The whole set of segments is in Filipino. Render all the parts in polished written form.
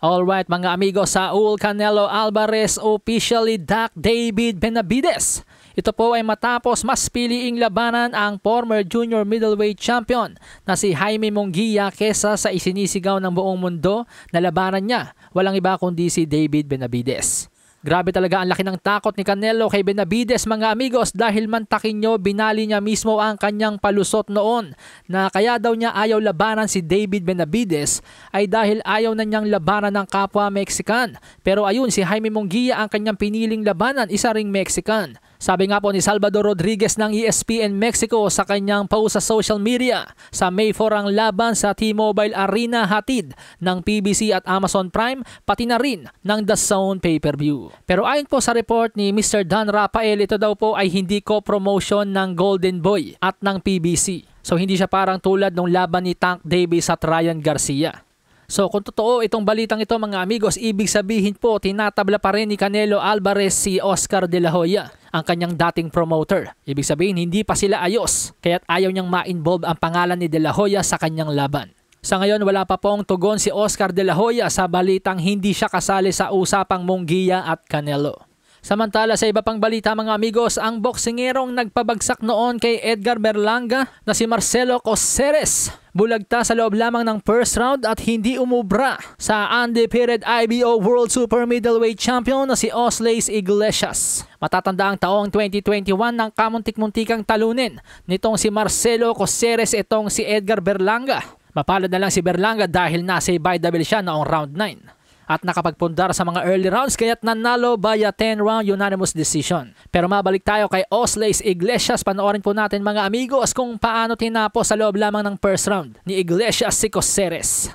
Alright mga amigo, Saul Canelo Alvarez officially ducked David Benavidez. Ito po ay matapos mas piliing labanan ang former junior middleweight champion na si Jaime Munguia kesa sa isinisigaw ng buong mundo na labanan niya. Walang iba kundi si David Benavidez. Grabe talaga ang laki ng takot ni Canelo kay Benavidez mga amigos dahil mantakin nyo binali niya mismo ang kanyang palusot noon na kaya daw niya ayaw labanan si David Benavidez ay dahil ayaw na niyang labanan ng kapwa Mexican. Pero ayun, si Jaime Munguia ang kanyang piniling labanan, isa ring Mexican. Sabi nga po ni Salvador Rodriguez ng ESPN Mexico sa kanyang post sa social media, sa May 4 ang laban sa T-Mobile Arena hatid ng PBC at Amazon Prime pati na rin ng DAZN pay-per-view. Pero ayon po sa report ni Mr. Dan Rafael, ito daw po ay hindi co-promotion ng Golden Boy at ng PBC. So hindi siya parang tulad ng laban ni Tank Davis at Ryan Garcia. So kung totoo itong balitang ito mga amigos, ibig sabihin po tinatabla pa rin ni Canelo Alvarez si Oscar De La Hoya, ang kanyang dating promoter. Ibig sabihin hindi pa sila ayos, kaya't ayaw niyang ma-involve ang pangalan ni De La Hoya sa kanyang laban. Sa ngayon wala pa pong tugon si Oscar De La Hoya sa balitang hindi siya kasali sa usapang Munguia at Canelo. Samantala sa iba pang balita mga amigos, ang boksingerong nagpabagsak noon kay Edgar Berlanga na si Marcelo Coceres bulagta sa loob lamang ng first round at hindi umubra sa undefeated IBO World Super Middleweight Champion na si Osleis Iglesias. Matatanda ang taong 2021 ng kamuntik-muntikang talunin nitong si Marcelo Coceres itong si Edgar Berlanga. Mapalad na lang si Berlanga dahil nasa by double siya noong round 9. At nakapagpundar sa mga early rounds kaya't nanalo via 10-round unanimous decision. Pero mabalik tayo kay Osleis Iglesias. Panoorin po natin mga amigos kung paano tinapos sa loob lamang ng first round ni Iglesias si Coceres.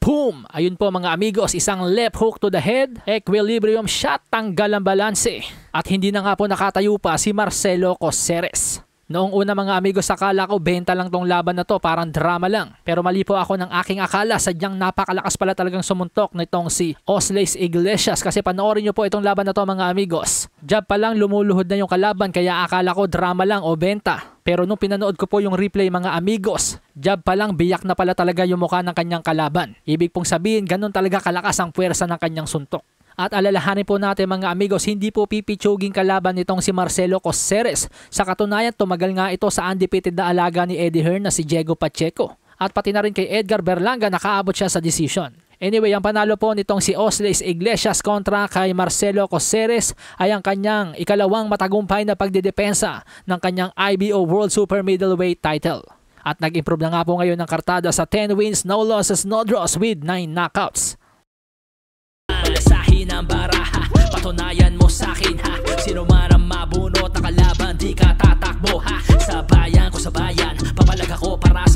Boom! Ayun po mga amigos, isang left hook to the head, equilibrium shot, tanggal ang balanse. At hindi na nga po nakatayo pa si Marcelo Coceres. Noong una mga amigos, akala ko benta lang tong laban na to, parang drama lang. Pero mali po ako ng aking akala, sadyang napakalakas pala talagang sumuntok nitong si Osleis Iglesias. Kasi panoorin nyo po itong laban na to mga amigos. Jab pa lang lumuluhod na yung kalaban kaya akala ko drama lang o benta. Pero nung pinanood ko po yung replay mga amigos, jab pa lang biyak na pala talaga yung mukha ng kanyang kalaban. Ibig pong sabihin, ganun talaga kalakas ang puwersa ng kanyang suntok. At alalahanin po natin mga amigos, hindi po pipitsuging kalaban nitong si Marcelo Coceres. Sa katunayan, tumagal nga ito sa undefeated na alaga ni Eddie Hearn na si Diego Pacheco. At pati na rin kay Edgar Berlanga, nakaabot siya sa decision. Anyway, ang panalo po nitong si Osleis Iglesias kontra kay Marcelo Coceres ay ang kanyang ikalawang matagumpay na pagdedepensa ng kanyang IBO World Super Middleweight title. At nag-improve na nga po ngayon ng kartada sa 10 wins, no losses, no draws with 9 knockouts. Palasahin ang baraha, patunayan mo sa'kin ha. Sino man ang mabunot na kalaban, di ka tatakbo ha. Sa bayan ko sa bayan, papalag ako para sa